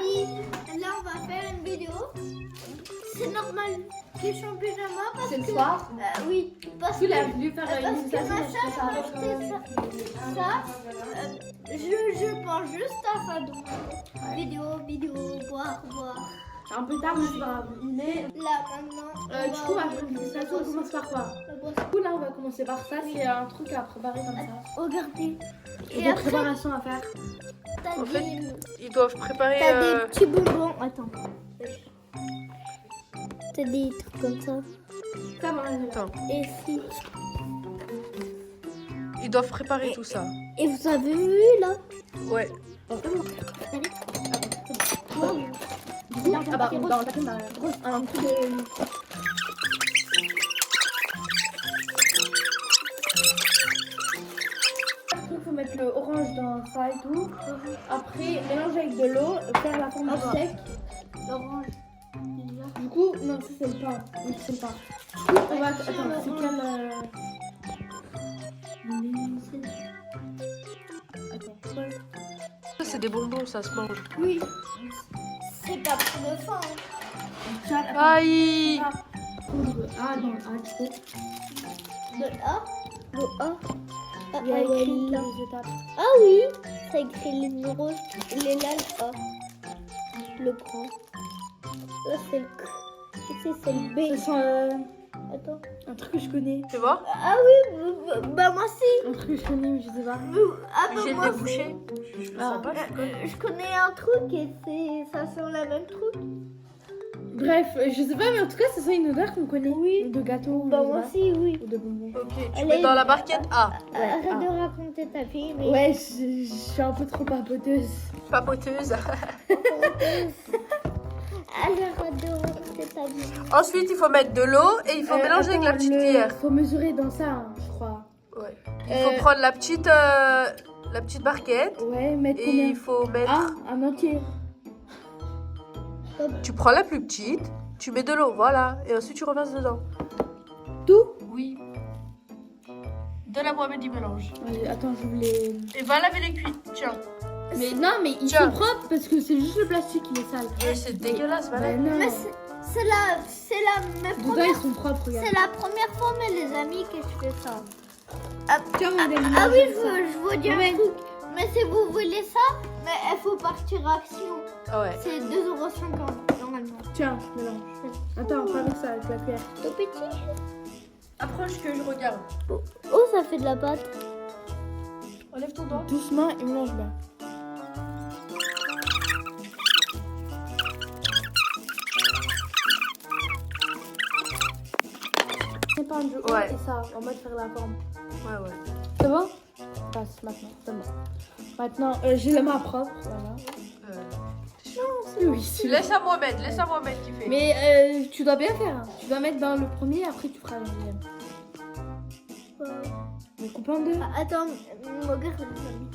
Marie, là on va faire une vidéo. C'est normal que je suis en pyjama parce C'est le que... soir. Oui, parce Tu que... l'as voulu faire Parce une que ma invitation, soeur m'a acheté ça. Je pense juste à ça. Donc, vidéo, boire. Un peu tard, mais c'est pas grave. Mais Là maintenant, du coup, après l'invitation, on commence par quoi? la boisson. Du coup, là, on va commencer par ça. C'est un truc à préparer comme ça. Regardez. Et Et des après, préparations à faire. t'as En fait, des... Ils doivent préparer. T'as des petits bonbons. Attends. T'as des trucs comme ça. Ça va, on est là. Attends. Et si. Ils doivent préparer tout ça. Et vous avez vu là? Ouais. Ah bah, dans la crème, un coup de... Il faut mettre le orange dans ça et tout. Après, mélanger avec de l'eau, faire la forme du sec. L'orange. Du coup, non, ça c'est le pain. Oui, c'est le pain. Du coup, on va... Attends, c'est quel... Attends. Ça, c'est des bonbons, ça se mange. Oui. C'est pas pour le fin. Aïe! Ah non, ah, tu sais. Le A. Le A. Il y a écrit écrit là. les étapes. Ah oui. Ça écrit les numéros. Il est là le A. Le grand. Là c'est le K. Ici c'est le B. Ce sont Attends. un truc que je connais. Tu vois? Ah oui. Bah moi aussi. Un truc que je connais, mais je sais pas. Ah bah J'ai moi débouché. Je sais pas, je connais. je connais un truc et ça sent la même truc. Bref, je sais pas, mais en tout cas, c'est ça une odeur qu'on connaît. Oui. De gâteau, Bah je sais moi pas. aussi oui. Ou de bonbons. Ok, tu Allez. mets dans la barquette A. Arrête ah. de raconter ta fille. Mais... Ouais, je suis un peu trop papoteuse. Papoteuse. Allez, arrête de raconter ta vie. Ensuite, il faut mettre de l'eau et il faut mélanger avec la petite cuillère. Faut mesurer dans ça, hein, je crois. Ouais. Il faut prendre la petite barquette Ouais, mettre et combien? il faut mettre. Un entier. Tu prends la plus petite, tu mets de l'eau, voilà, et ensuite tu reverses dedans. Tout? Oui. De la boîte du mélange. Attends, je voulais... Et va laver les cuits, tiens. Mais non, mais ils Tiens. sont propres parce que c'est juste le plastique qui est sale. Et c'est dégueulasse, va Bah laver. non. Mais c'est la mes Dedans, première- ils sont propres, regarde. c'est la première fois, mais les amis, que je fais ça. Tiens, Madeline, Ah oui, ça. je veux dire un truc. Mais si vous voulez ça, mais il faut partir action. Ah ouais. C'est 2,50 € normalement. Tiens, mélange. Attends, pas avec ça, avec la cuillère. Tout petit. Approche que je regarde. Oh, ça fait de la pâte. Enlève ton doigt. Doucement et mélange bien. C'est pas un jeu. Ouais. C'est ça, en mode faire la forme. Ouais, ouais. C'est bon? Passe maintenant, c'est bon. Maintenant, j'ai les mains propres, voilà. Oui, c'est Laisse à Mohamed qui fait. Mais tu dois bien faire. Hein. Tu dois mettre dans le premier, après tu feras le deuxième. On coupe en deux. Attends, regarde les amis.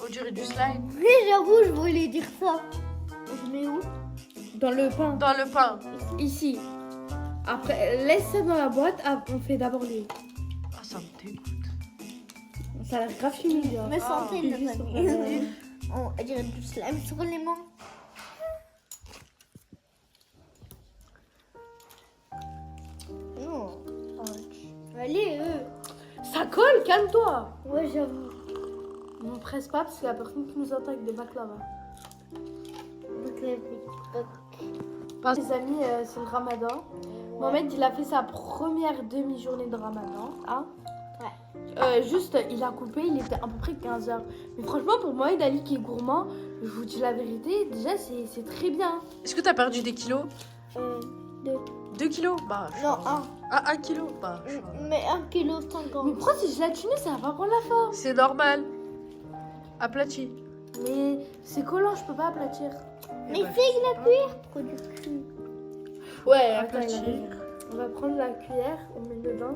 On dirait du slime. Oui, j'avoue, je voulais dire ça. Je mets où? Dans le pain. Dans le pain. Ici. Après, laisse ça dans la boîte. Ah, on fait d'abord les. Ah, ça me dégoûte. Ça a l'air grave chimique. Genre. Mais sentez c'est les juste pour amis. On dirait du slime sur les mains. Non. Allez, Ça colle, calme-toi. Ouais, j'avoue. On presse pas parce qu'il y a personne qui nous attaque de baklava. Donc, Les amis, c'est le ramadan. Mohamed, il a fait sa première demi-journée de ramadan. Hein juste, il a coupé, il était à peu près 15h. Mais franchement, pour Mohamed Ali qui est gourmand, je vous dis la vérité, déjà, c'est très bien. Est-ce que t'as perdu des kilos? 2. 2 kilos? Bah, Non, 1. Ah, 1 kilo? Bah, Mais 1,50 kg. Mais pourquoi c'est gélatiné, ça va pas prendre la forme? c'est normal. Aplati. Mais c'est collant, je peux pas aplatir. Mais fais la cuillère pour du cul. Ouais, aplatir. On va prendre la cuillère, on met dedans.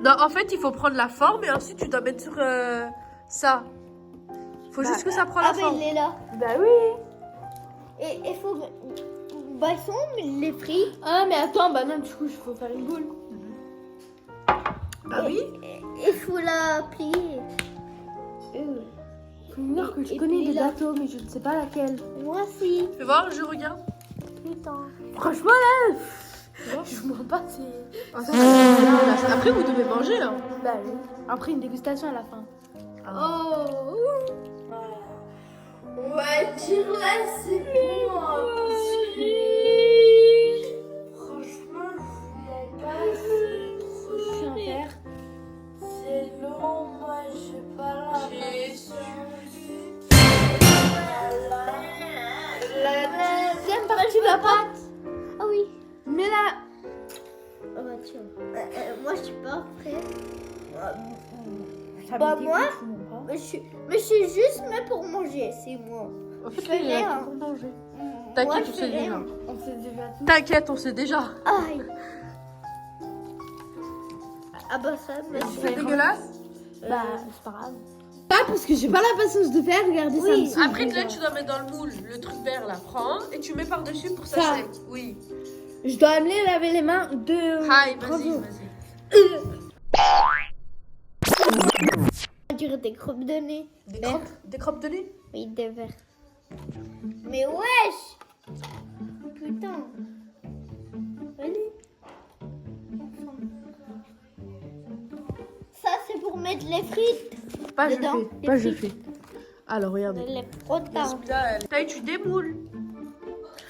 Non, en fait, il faut prendre la forme et ensuite tu dois mettre sur ça. Faut juste que ça prend la Ah, ben forme. il est là. Bah oui. Et il faut. Bah, ils sont les frites. Ah, mais attends, bah non, du coup, il faut faire une boule. Bah oui. Il faut la plier. Je peux dire que je Et connais puis des là. gâteaux, mais je ne sais pas laquelle. Moi aussi. Fais voir, je regarde. Putain. Franchement, là, je mens pas, c'est. Ah, ça va être dégueulasse. Après, vous devez manger, hein. Bah oui. Après une dégustation à la fin. Oh. On va dire là, c'est bon. Franchement, je voulais pas. C'est trop cher. C'est long, moi, j'ai pas la deuxième partie de la pâte. Ah oui. Mais là, Oh bah tiens. Moi je suis pas prête. ça Bah, me moi, dégoûte, je mens pas. Mais je suis juste mais pour manger, c'est moi. En fait, fais là, il y a rien. que pour manger. Moi, T'inquiète, je on fais sait rien. déjà. On sait déjà tout. T'inquiète, on sait déjà. Aïe. Ah bah ça, mais C'est dégueulasse. Bah, c'est pas grave. Pas parce que j'ai pas la patience de faire, regardez ça. Oui. me saoule Après, déjà. là, tu dois mettre dans le moule le truc vert là. Prends et tu mets par-dessus pour ça Ça. sec. Oui. Je dois amener laver les mains de. Hi, vas-y, Bravo. vas-y. on dirait des crottes de nez. Des crop de nez. Oui, des verres. Mais wesh. Putain. Allez. Ça c'est pour mettre les frites. Pas je Dedans, fais. les Pas je frites. fais. Alors, regardez. Les frottants. Taille, tu démoules.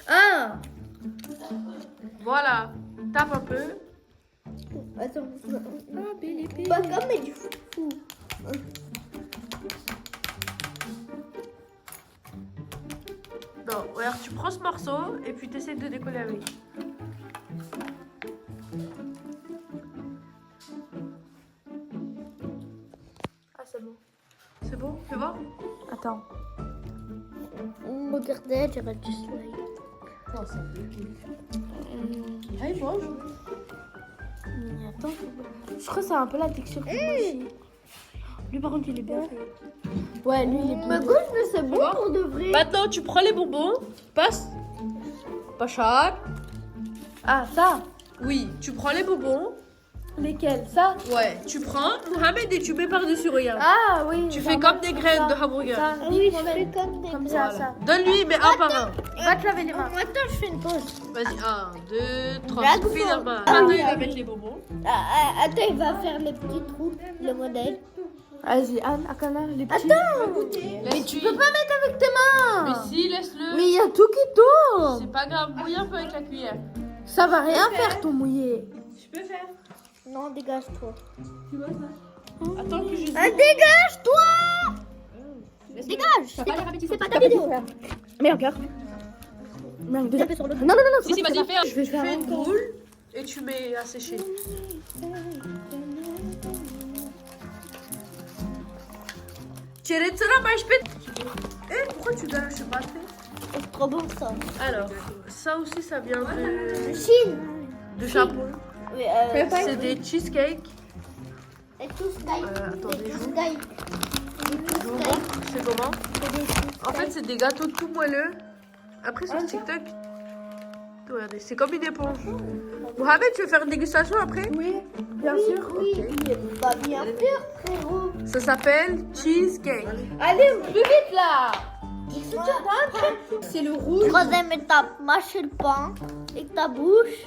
Ah. Voilà. Tape un peu. Attends. Pas comme du fou. Non, regarde, tu prends ce morceau et puis tu essaies de décoller avec. Ah, c'est bon. C'est bon? Fais voir. Attends. Regardez, j'aurais du slime. Non, ça Allez, mange. Mais attends, je crois que c'est un peu la texture que moi aussi. Lui, par contre, il est bien fait. Ouais, lui, il est Ma bien. gauche, mais c'est bon pour de vrai. Maintenant, tu prends les bonbons. Passe. Pas cher. Ah, ça. Oui, tu prends les bonbons. Lesquels? Ça. Ouais, tu prends Mohamed et tu mets par-dessus, regarde. Ah, oui. Tu genre fais comme ça, des graines ça, de hamburger. Ça, Ah oui, je Mohamed. fais comme des Comme ça, ça. Donne-lui, mais un par un. Va te laver les mains. Attends, je fais une pause. Vas-y, 1, 2, 3. D'accord. Finalement. Ah Maintenant, oui, il va ah oui. mettre les bonbons. Attends, il va faire les petits trous, le modèle. Vas-y, Anne, Akana, les petits. Mais Tu peux pas mettre avec tes mains. Mais si, laisse-le. Mais il y a tout qui tourne. C'est pas grave, mouille un peu avec la cuillère. Ça va rien faire, ton mouillé. Je peux faire. Non, dégage-toi. Attends que je. Ah, dégage-toi. Dégage. C'est pas ta vidéo. Mais encore. Non, déjà. Tape sur le Non, non, non. Si, si, vas-y, fais un. Je vais Tu faire fais un une boule et tu mets à sécher. Eh, pourquoi tu donnes? Je sais pas fait. C'est trop bon ça. Alors, ça aussi, ça vient de Chine. Japon. Oui, C'est des cheesecakes. et tout Skype. Attendez, Et je tout vous Skype. Et tout je vous Skype. montre. C'est comment? C'est des En fait, c'est des gâteaux tout moelleux. Après, sur TikTok, regardez, c'est comme une éponge. Mohamed, tu veux faire une dégustation après? Oui, bien sûr. Oui, bah bien sûr, frérot. Ça s'appelle cheesecake. Allez, plus vite là. C'est le rouge. Troisième étape, mâcher le pain avec ta bouche.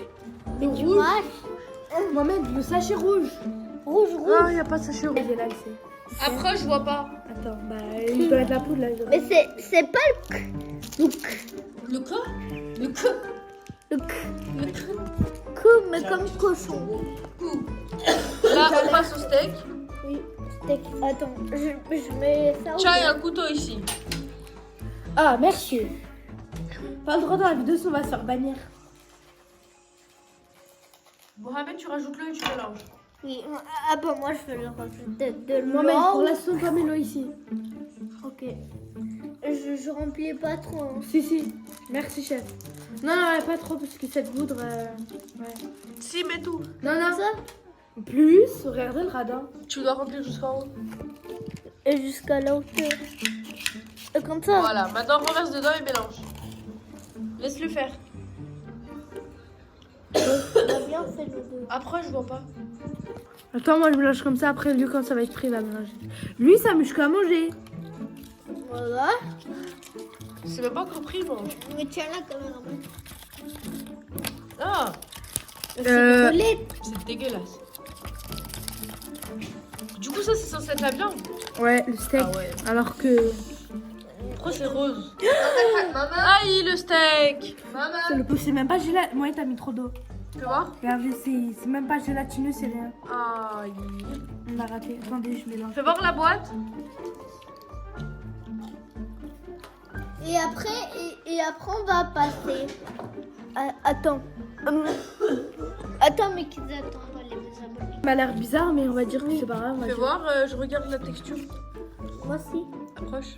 Et tu rouge. mâches. Mohamed, le sachet rouge. Rouge, rouge. Non, il n'y a pas de sachet rouge. Il est là, il sait. Après, je vois pas. Attends, bah, il doit être la poudre là. Mais c'est pas le c. Le quoi? Le quoi? Le c. Le quoi? Coup, mais comme cochon. Là, on passe au steak. Oui, steak. Attends, je mets ça au Tiens, il y a un couteau ici. Ah, merci. Pas le droit dans la vidéo, on va se faire bannir. Mohamed, tu rajoutes le et tu mélanges. Oui, ah bah moi je vais le rajouter de Mohamed, pour l'eau. l'instant, pas mélo ici. Ok. Je remplis pas trop. Hein. Si, si. Merci, chef. Non, non, pas trop, parce que cette poudre. Ouais. Si, mets tout. Non, non. Ça Plus, regardez le radin. Tu dois remplir jusqu'en haut. et jusqu'à la hauteur. Et comme ça. Voilà, maintenant renverse dedans et mélange. Laisse-le faire. On a bien fait le deux. Après, je vois pas. Attends, moi je mélange comme ça, après lui, quand ça va être pris, il va mélanger. Lui, ça m'amuse qu'à manger. Voilà. C'est même pas encore pris, moi. Mais tiens la caméra. Ah, c'est dégueulasse. Du coup, ça, c'est censé être la viande. Ouais, le steak. Ah ouais. Alors que. Pourquoi c'est rose? Aïe, le steak. C'est même pas gélatineux. Moi, t'as mis trop d'eau. Tu vois? Regarde, c'est même pas gélatineux, c'est rien. Aïe. On a raté. Attendez, je mélange. Fais voir la boîte. Et après on va passer. Attends. Attends, mais qu'ils attendent les abonnés. Ça m'a l'air bizarre, mais on va dire que c'est pas grave. on va Fais dire. voir, je regarde la texture. Moi aussi. Approche.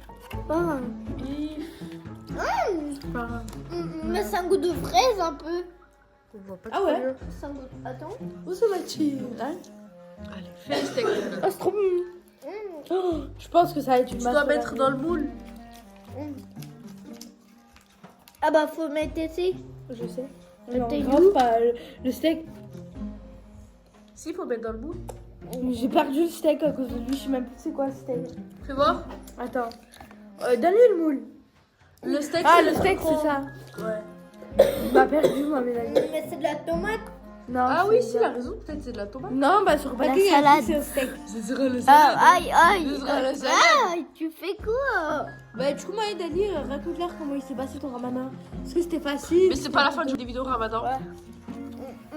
Ah. C'est pas grave. Mais c'est un goût de fraise un peu. On voit pas Ah trop ouais? bien. C'est un goût. Attends. Où ça va-t-il? Allez, fais le steak. Oh, c'est trop bon. Oh, je pense que ça va être une Tu masse. dois mettre dans le moule. Ah bah faut mettre ici. Je sais. Le Non, steak grave doux. pas. Le steak. Si, faut mettre dans le moule. J'ai perdu le steak à cause de lui. Je sais même plus c'est quoi le steak. Fais voir. Attends. Donne-lui le moule. Le steak, Ah, c'est le steak, c'est ça. Ouais. Il m'a perdu, moi, Mélanie. Mais c'est de la tomate. Non, Ah c'est oui, si, il bien. a raison. Peut-être c'est de la tomate. Non, bah sur le La paquet, il y a salade. écrit c'est un steak. Ce sera le Ah, aïe, aïe. Ce sera la salade. Aïe, tu fais quoi? Bah, du coup, moi, Dali, raconte-leur comment il s'est passé ton ramadan. Est-ce que c'était facile? Mais c'est pas la fin des vidéos Ramadan.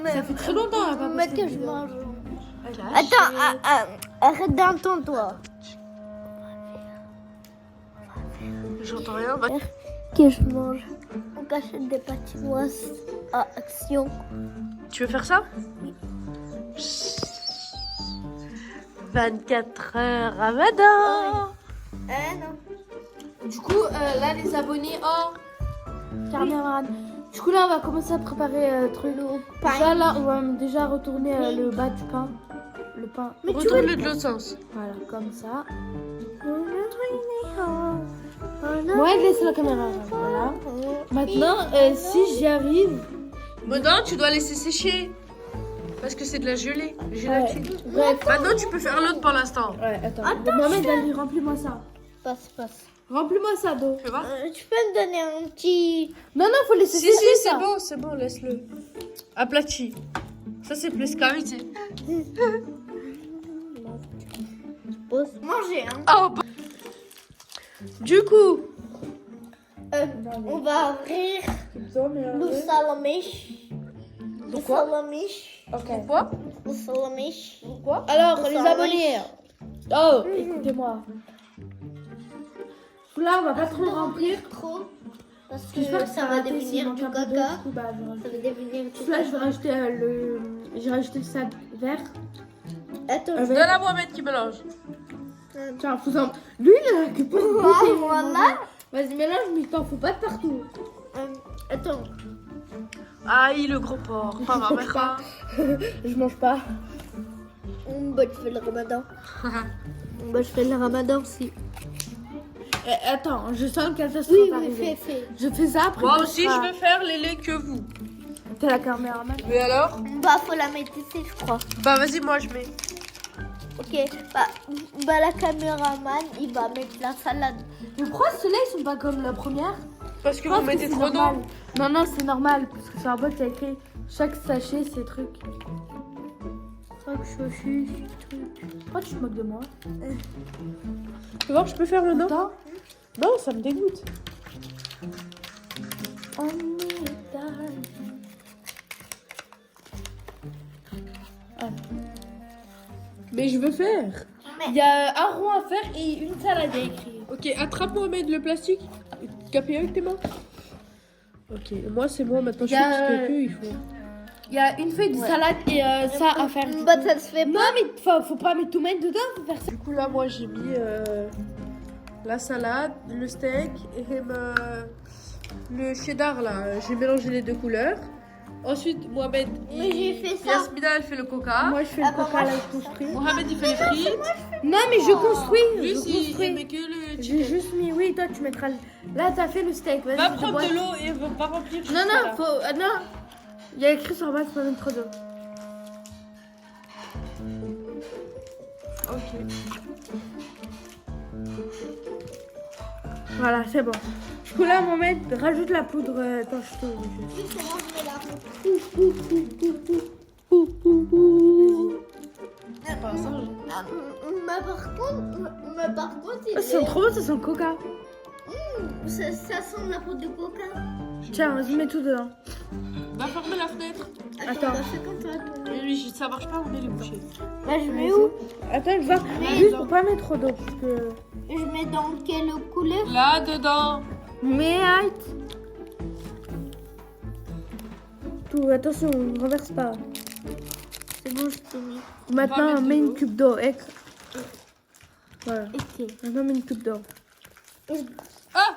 Ça fait très longtemps, hein, pas Mais posté de que je vidéo. mange. Attends. Attends, arrête d'entendre-toi. J'entends rien. Bah, Que je mange. On cachette des patinoises à action. Tu veux faire ça? 24 heures Ramadan. Non. Du coup, là, les abonnés, caméraman. Du coup, là, on va commencer à préparer le truc. Déjà, là, on va déjà retourner le bas du pain. Le pain. Mais tu Retourne-le de l'autre sens. Voilà, comme ça. Ouais, laisse la caméra. Voilà. Maintenant, si j'y arrive. Maintenant, tu dois laisser sécher. Parce que c'est de la gelée. Gélatine. Bref. Maintenant, tu peux faire l'autre pour l'instant. Ouais, attends. Mohamed, allez, remplis-moi ça. Passe. Remplis-moi ça, d'eau. Fais voir. Tu peux me donner un petit... Non, faut laisser Si, sécher si, ça. c'est bon, laisse-le. Aplati. Ça, c'est plus carité. Pause. Manger, hein. Oh, bah. Du coup, On va ouvrir le salamiche. Le Pourquoi? salamiche. pourquoi? Le salamiche. Pourquoi? Alors, Le les salamiche. abonnés. Oh, écoutez-moi. Là, on va pas trop le remplir. Trop. Parce que J'espère que ça va devenir du caca. Bah, Ça va devenir du là, je vais caca. rajouter j'ai rajouté le sac vert. Attends, Avec- Donne à Mohamed qui mélange. Tiens, faut-en... Lui, il a que pour Ah, voilà. Vas-y, mélange, mais t'en fous pas de partout. Attends. Aïe, le gros porc. Pas ma mère. Je mange pas. Bah, tu fais le ramadan. Bah, je fais le ramadan aussi. Attends, je sens qu'elle va Oui, fais. Je fais ça après. Moi tu aussi, feras- je vais faire les laits que vous. T'es la caméraman. Mais alors? Bah, faut la mettre ici, je crois. Bah, vas-y, moi, je mets. Ok. Bah, la caméraman, il va mettre la salade. Mais pourquoi ceux-là, ils sont pas comme la première? Parce que Je pense vous mettez c'est trop normal. d'eau. Non, c'est normal. Parce que sur la boîte, il y a écrit chaque sachet, ces trucs. Chaque sachet, ces trucs. Pourquoi tu te moques de moi? Tu vois, je peux faire le nom? Attends. Non, ça me dégoûte. On est Mais je veux faire. Il y a un rond à faire et une salade à écrire. Ok, attrape Mohamed le plastique. Capé avec tes mains. Ok, moi c'est moi maintenant. Je Y a, sais parce qu'il y a que, il faut. Il y a une feuille de salade et ça à faire. Bah, ça se fait Non, pas. mais faut pas mettre tout mettre dedans, faut faire ça. Du coup là, moi j'ai mis la salade, le steak et le cheddar là. J'ai mélangé les deux couleurs. Ensuite, Mohamed. Mais j'ai fait ça. Yasmina elle fait le coca. Moi, je fais le coca là, je construis. Mohamed il fait les frites. Non, mais je construis. Lui, Je il construis. met que le J'ai chicken. juste mis, oui, toi tu mettras. Là, t'as fait le steak. Vas-y, Va je prendre bois. de l'eau et va remplir. Non, non, faut. Non. Il y a écrit sur la base, pas mettre trop d'eau. Ok. Voilà, c'est bon. Du coup, là, Mohamed, rajoute la poudre. Attends, je te. Justement, je mets la poudre. Pas ça, Mais par contre, il ça sent trop bon, ça sent le coca. ça sent la poudre de coca. Tiens, vas-y, mets tout dedans. Va fermer la fenêtre. Attends. Bah, fais comme ça, tourner. Mais lui, ça marche pas, on est les bouchées. Bah, je mets où? Attends, je vois. Juste pour pas mettre trop d'eau. Parce que. Je mets dans quelle couleur? Là, dedans. Mais arrête. Tout, attention, on renverse pas. C'est bon, je t'ai mis. Maintenant, mettre de mets l'eau. une cube d'eau. Voilà. Ok. Maintenant, mets une cube d'eau. Ah,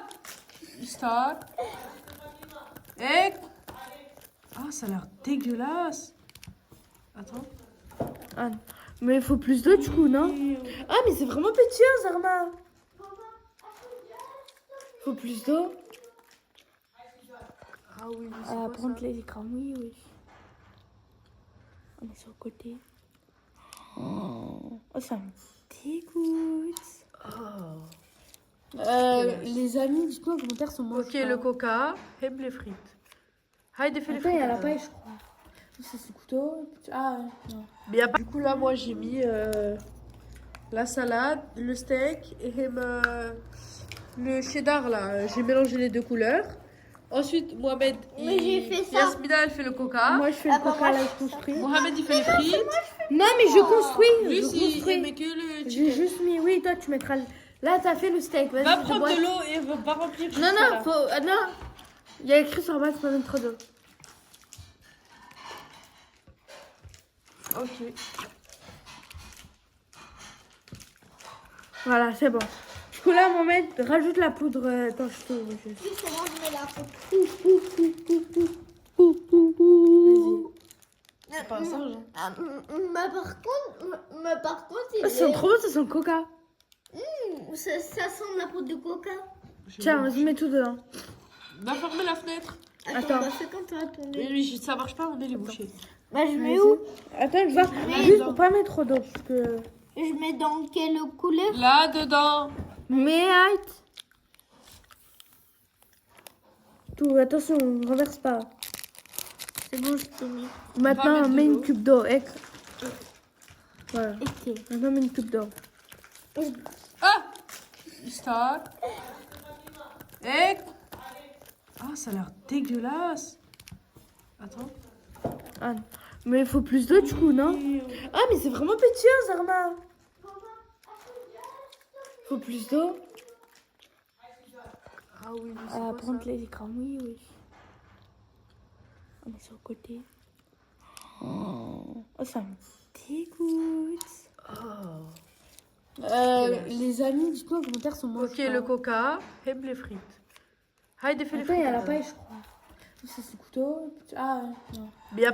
stop. Et... Ah, ça a l'air dégueulasse. Attends. Ah, mais il faut plus d'eau du coup, non? Ah, mais c'est vraiment pétillant, Zarma. Faut plus d'eau. Ah oui, mais c'est Ah, quoi, prendre ça? les écrans, oui, oui. On est sur le côté. Oh, ça me dégoûte. Les amis, dites-moi en commentaire si on mange Ok, pas. le coca, et les frites. Haydi fait les Attends, il y frites. a la paille, je crois. Ça, c'est le couteau. Ah, non. Mais y a pas... Du coup, là, moi, j'ai mis la salade, le steak et le cheddar, là. J'ai mélangé les deux couleurs. Ensuite, Mohamed Mais j'ai fait ça. Yasmina, elle fait le coca. Moi, je fais Ah, le bah, coca, moi, là, je je construis. Mohamed, il fait les frites. Non, mais je construis. Lui, je il construis. met que le J'ai chicken. juste mis. Oui, toi, tu mettras. Là, t'as fait le steak. Vas-y, Va je prendre bois. de l'eau et va remplir juste Non, ça, non, là. faut. Non. Il y a écrit sur la base, faut pas mettre trop d'eau. Ok. Voilà, c'est bon. Du coup, là, Mohamed, rajoute la poudre. Attends, je te. Justement, je mets la poudre. C'est pas un singe. Hein. Mais par contre, il Oh, ça sent trop bon, ça sent le coca. ça sent la poudre de coca. Tiens, vas-y, mets tout dedans. Va fermer la fenêtre. Attends. Bah, fais comme ça, Mais tourner. lui, ça marche pas, on est les bouchées. Bah, je mets Vas-y. où? Attends, je vois. Juste pour pas mettre trop d'eau. Parce que. Je mets dans quelle couleur? Là, dedans. Mais arrête. Tout, attention, on renverse pas. C'est bon, je t'ai mis. Maintenant, mettre de mets l'eau. une cube d'eau. Voilà. Ok. Maintenant, mets une cube d'eau. Ah, stop. Et... Ah, ça a l'air dégueulasse. Attends. Ah, mais il faut plus d'eau du coup, non? Ah, mais c'est vraiment pétillant, Zarma. Faut plus d'eau. Ah oui, mais c'est Ah, quoi, prendre ça? les écrans, oui, oui. On est sur le côté. Oh, ça me dégoûte. Les amis, dites-moi en commentaire si on mange Ok, pas. le coca, et les frites. Haydi fait les Attends, il y a la frites. paille, je crois. Ça, c'est le couteau. Ah, non. Mais y a pas